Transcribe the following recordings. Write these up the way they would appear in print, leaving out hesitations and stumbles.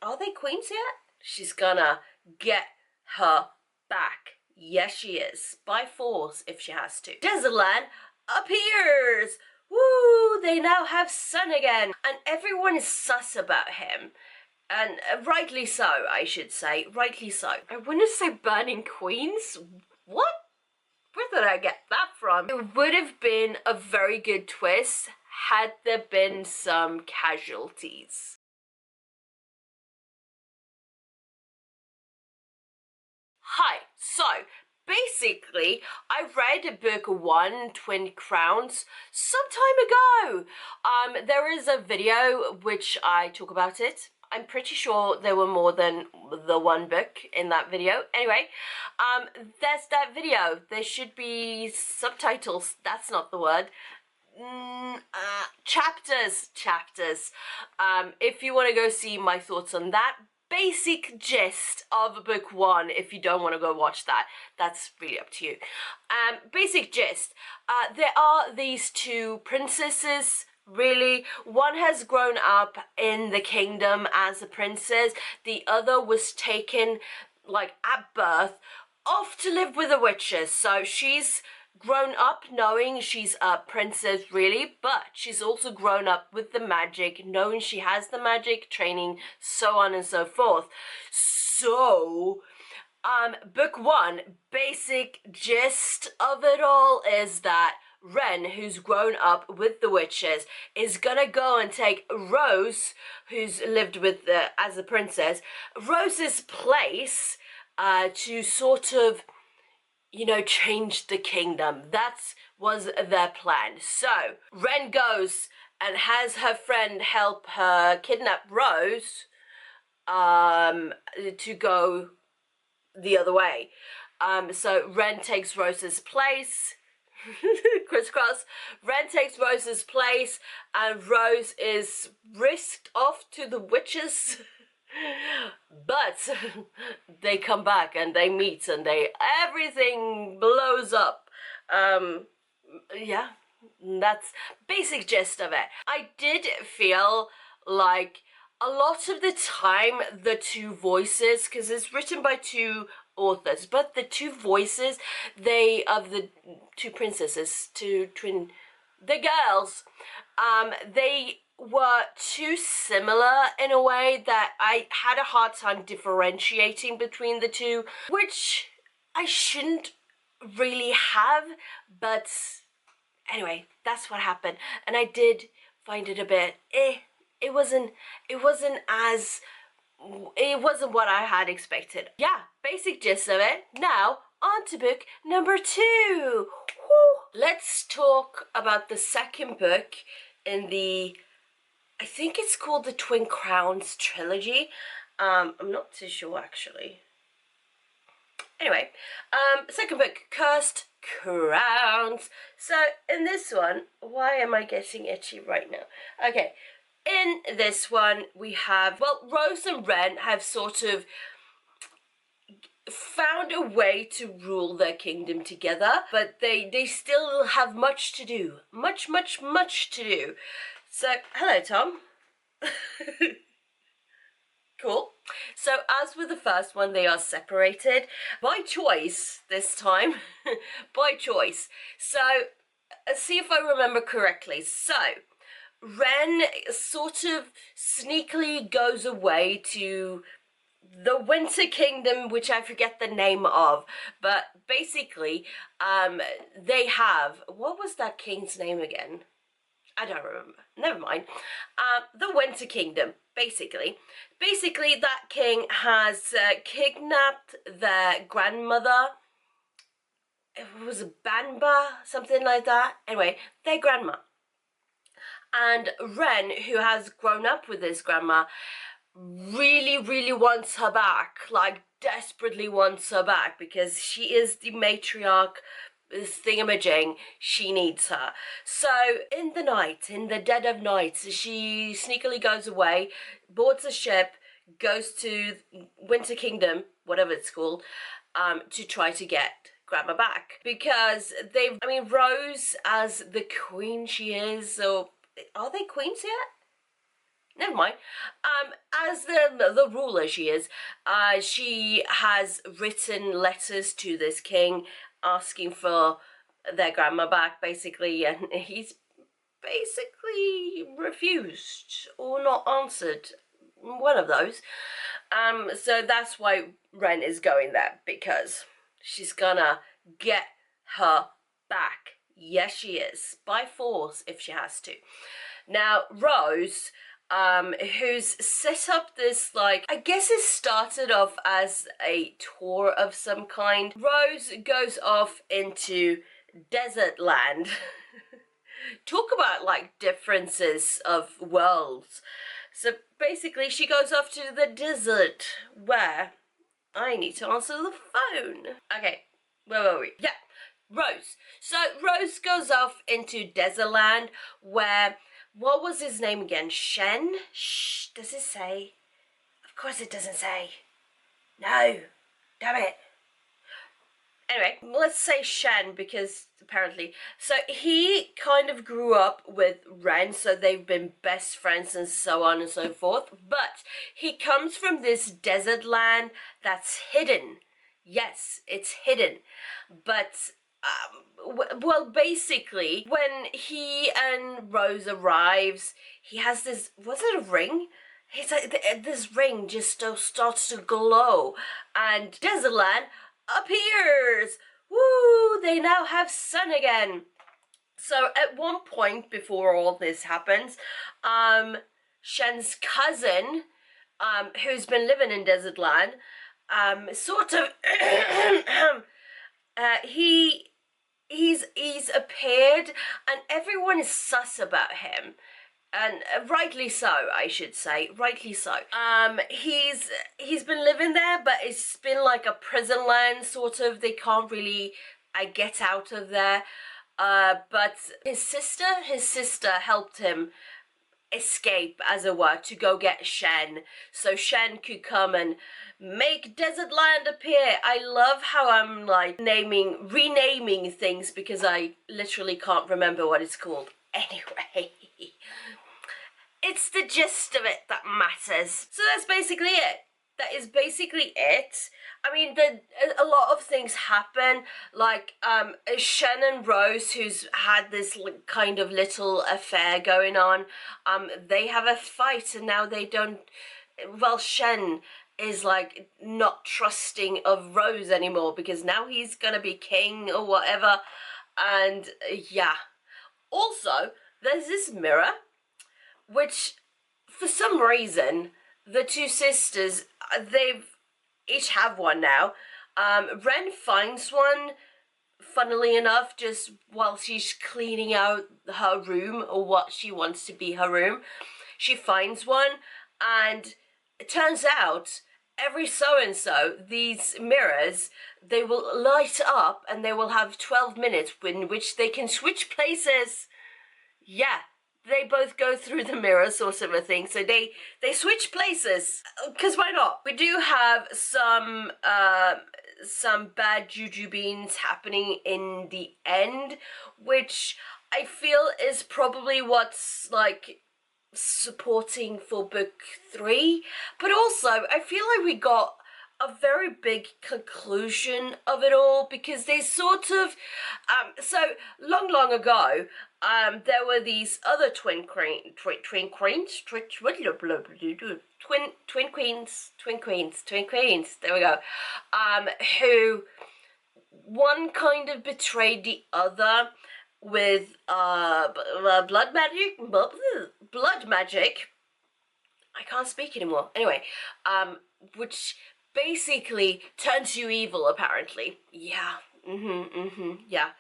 are they queens yet? She's gonna get her back. Yes, she is. By force, if she has to. Desertland appears! Woo! They now have Sun again. And everyone is sus about him. And rightly so, I should say. Rightly so. I wouldn't say burning queens. What? Where did I get that from? It would have been a very good twist had there been some casualties. Hi, so basically I read book 1, Twin Crowns, some time ago. There is a video which I talk about it. I'm pretty sure there were more than the one book in that video. Anyway, there's that video. There should be subtitles. That's not the word. Chapters. If you want to go see my thoughts on that basic gist of book 1, if you don't want to go watch that, that's really up to you. Basic gist. There are these two princesses. Really, one has grown up in the kingdom as a princess, the other was taken, like, at birth, off to live with the witches. So she's grown up knowing she's a princess, really, but she's also grown up with the magic, knowing she has the magic, training, so on and so forth. So, book 1, basic gist of it all is that Wren, who's grown up with the witches, is gonna go and take Rose, who's lived with as a princess, Rose's place, to sort of, you know, change the kingdom. That was their plan. So Wren goes and has her friend help her kidnap Rose, to go the other way. So Wren takes Rose's place. Crisscross. Wren takes Rose's place, and Rose is whisked off to the witches. But they come back and they meet and everything blows up. Yeah, that's basic gist of it. I did feel like a lot of the time the two voices, because it's written by two authors, but the two voices of the two princesses, the girls, they were too similar in a way that I had a hard time differentiating between the two, which I shouldn't really have, but anyway, that's what happened. And I did find it a bit it wasn't what I had expected. Yeah, basic gist of it. Now, on to book number 2. Woo. Let's talk about the second book in the, I think it's called the Twin Crowns trilogy. I'm not too sure, actually. Anyway, second book, Cursed Crowns. So, in this one, why am I getting itchy right now? Okay. In this one, we have, well, Rose and Wren have sort of found a way to rule their kingdom together, but they still have much to do. Much to do. So, hello, Tom. Cool. So, as with the first one, they are separated by choice this time. By choice. So, let's see if I remember correctly. So, Wren sort of sneakily goes away to the Winter Kingdom, which I forget the name of, but basically, they have, what was that king's name again? I don't remember. Never mind. The Winter Kingdom, basically. Basically, that king has kidnapped their grandmother. It was a Banba, something like that. Anyway, their grandma. And Wren, who has grown up with his grandma, really wants her back, like desperately wants her back, because she is the matriarch, this thingamajig, she needs her. So in the night, in the dead of night, she sneakily goes away, boards a ship, goes to Winter Kingdom, whatever it's called, to try to get grandma back. Because Rose, as the queen she is, so are they queens yet? never mind. As the ruler she has written letters to this king asking for their grandma back, basically, and he's basically refused or not answered, one of those. So that's why Wren is going there, because she's gonna get her back. Yes, she is, by force if she has to. Now, Rose, who's set up this, like, I guess it started off as a tour of some kind. Rose goes off into desert land. Talk about, like, differences of worlds. So basically she goes off to the desert, where I need to answer the phone. Okay, where were we? Yeah, Rose. So Rose goes off into desert land, where, what was his name again? Shen? Shh, does it say? Of course it doesn't say. No, damn it. Anyway, let's say Shen, because apparently, so he kind of grew up with Wren, so they've been best friends and so on and so forth, but he comes from this desert land that's hidden. Yes, it's hidden, but well, basically, when he and Rose arrives, he has this, was it a ring? He's like, this ring just starts to glow, and desert land appears. Woo! They now have sun again. So at one point before all this happens, Shen's cousin, who's been living in desert land, sort of he's appeared, and everyone is sus about him. And rightly so, I should say, rightly so. He's been living there, but it's been like a prison land, sort of. They can't really get out of there. But his sister helped him escape, as it were, to go get Shen, so Shen could come and make desert land appear. I love how I'm like renaming things, because I literally can't remember what it's called. Anyway. It's the gist of it that matters. So that's basically it. That is basically it. I mean, a lot of things happen, like Shen and Rose, who's had this kind of little affair going on, they have a fight, and now they don't, well, Shen is like not trusting of Rose anymore, because now he's gonna be king or whatever, and yeah. Also, there's this mirror, which, for some reason, the two sisters, they've each have one now. Wren finds one, funnily enough, just while she's cleaning out her room, or what she wants to be her room. She finds one, and it turns out every so-and-so, these mirrors, they will light up, and they will have 12 minutes in which they can switch places. Yeah. They both go through the mirror, sort of a thing. So they switch places, because why not? We do have some bad juju beans happening in the end, which I feel is probably what's like supporting for book 3. But also, I feel like we got a very big conclusion of it all, because they sort of so long ago, there were these other twin queens, there we go, who one kind of betrayed the other with blood magic. I can't speak anymore. Anyway, which basically turns you evil, apparently. Yeah. Yeah.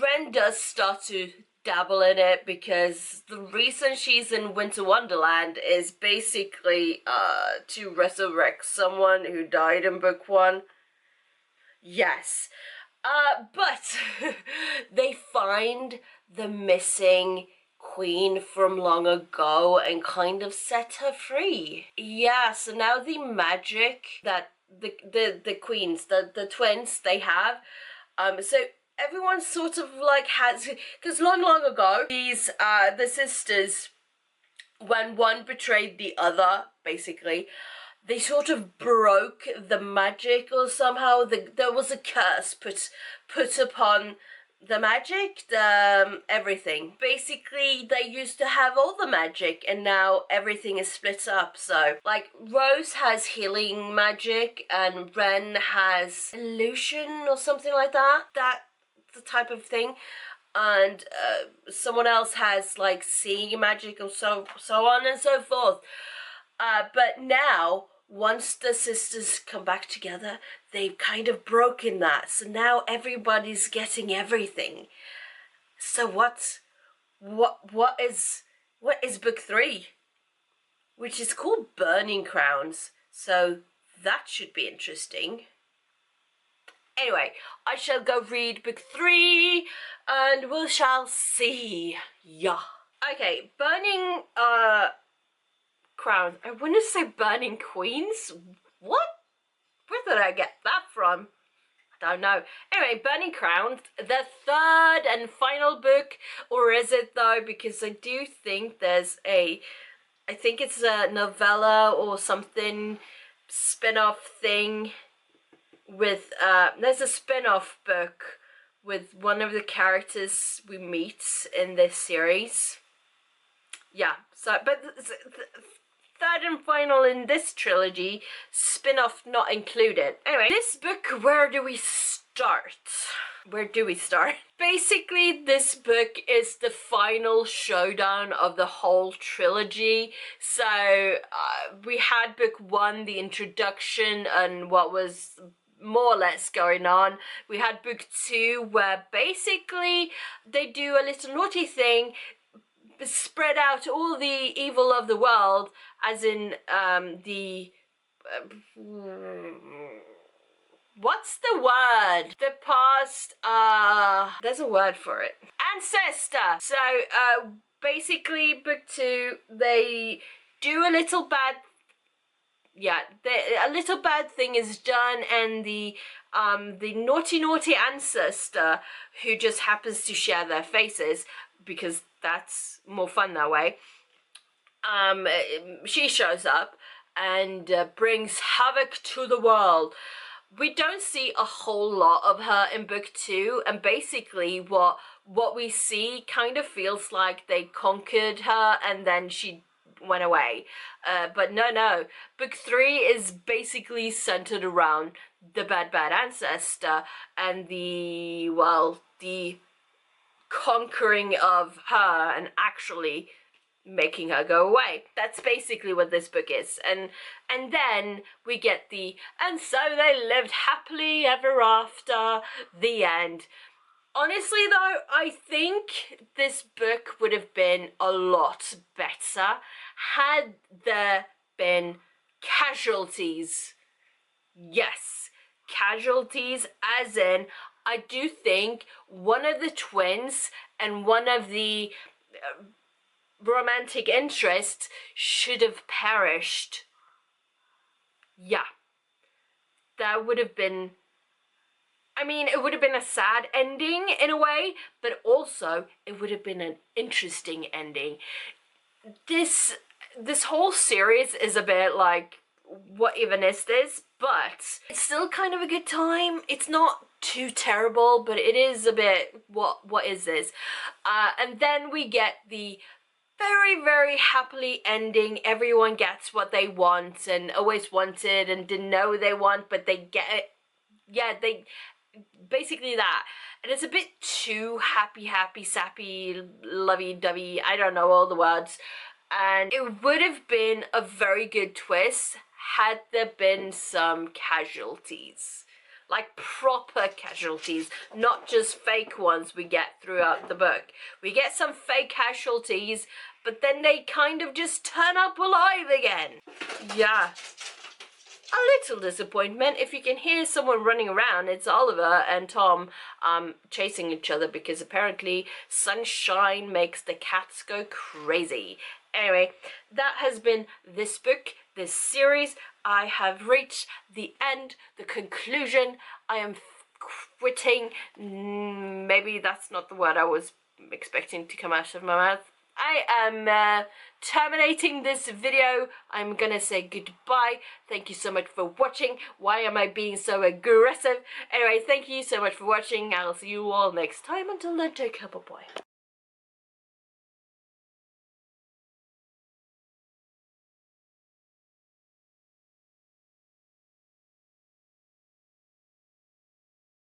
Wren does start to dabble in it, because the reason she's in Winter Wonderland is basically to resurrect someone who died in book 1. Yes. But they find the missing queen from long ago and kind of set her free. Yeah, so now the magic that the queens, the twins, they have, so everyone sort of like has, because long ago, these the sisters when one betrayed the other, basically, they sort of broke the magic, or somehow there was a curse put upon the magic, the everything. Basically, they used to have all the magic, and now everything is split up. So, like, Rose has healing magic, and Wren has illusion or something like that. That's the type of thing. And someone else has like seeing magic, and so on and so forth. But now, once the sisters come back together, they've kind of broken that. So now everybody's getting everything. So what is book 3? Which is called Burning Crowns. So that should be interesting. Anyway, I shall go read book 3 and we shall see. Yeah. Okay, Burning Crowns. I want to say Burning Queens. What? Where did I get that from? I don't know. Anyway, Burning Crowns, the 3rd and final book. Or is it though? Because I do think there's I think it's a novella or something, spin-off thing with, there's a spin-off book with one of the characters we meet in this series. Yeah, so, but third and final in this trilogy, spin-off not included. Anyway, this book, where do we start? Where do we start? Basically, this book is the final showdown of the whole trilogy. So, we had book 1, the introduction, and what was more or less going on. We had book 2, where basically they do a little naughty thing, spread out all the evil of the world, as in what's the word? The past, there's a word for it. Ancestor! So, basically, book 2, they do a little bad, a little bad thing is done, and the naughty ancestor, who just happens to share their faces, because that's more fun that way, she shows up and brings havoc to the world. We don't see a whole lot of her in book 2, and basically what we see kind of feels like they conquered her and then she went away. But no, book 3 is basically centered around the bad ancestor and the conquering of her and actually making her go away. That's basically what this book is. And then we get and so they lived happily ever after, the end. Honestly though, I think this book would have been a lot better had there been casualties. Yes, casualties, as in, I do think one of the twins and one of the romantic interests should have perished. Yeah. That would have been, I mean, it would have been a sad ending in a way, but also it would have been an interesting ending. This whole series is a bit like, what even is this? But it's still kind of a good time. It's not too terrible, but it is a bit, what is this? And then we get the very, very happily ending. Everyone gets what they want and always wanted and didn't know they want, but they get it. Yeah, they basically that. And it's a bit too happy, sappy, lovey-dovey, I don't know all the words. And it would have been a very good twist had there been some casualties. Like proper casualties, not just fake ones we get throughout the book. We get some fake casualties, but then they kind of just turn up alive again. Yeah. A little disappointment. If you can hear someone running around, it's Oliver and Tom chasing each other, because apparently sunshine makes the cats go crazy. Anyway, that has been this book, this series. I have reached the end, the conclusion. I am quitting. Maybe that's not the word I was expecting to come out of my mouth. I am terminating this video. I'm gonna say goodbye. Thank you so much for watching. Why am I being so aggressive? Anyway, thank you so much for watching. I'll see you all next time. Until then, take care, bye-bye.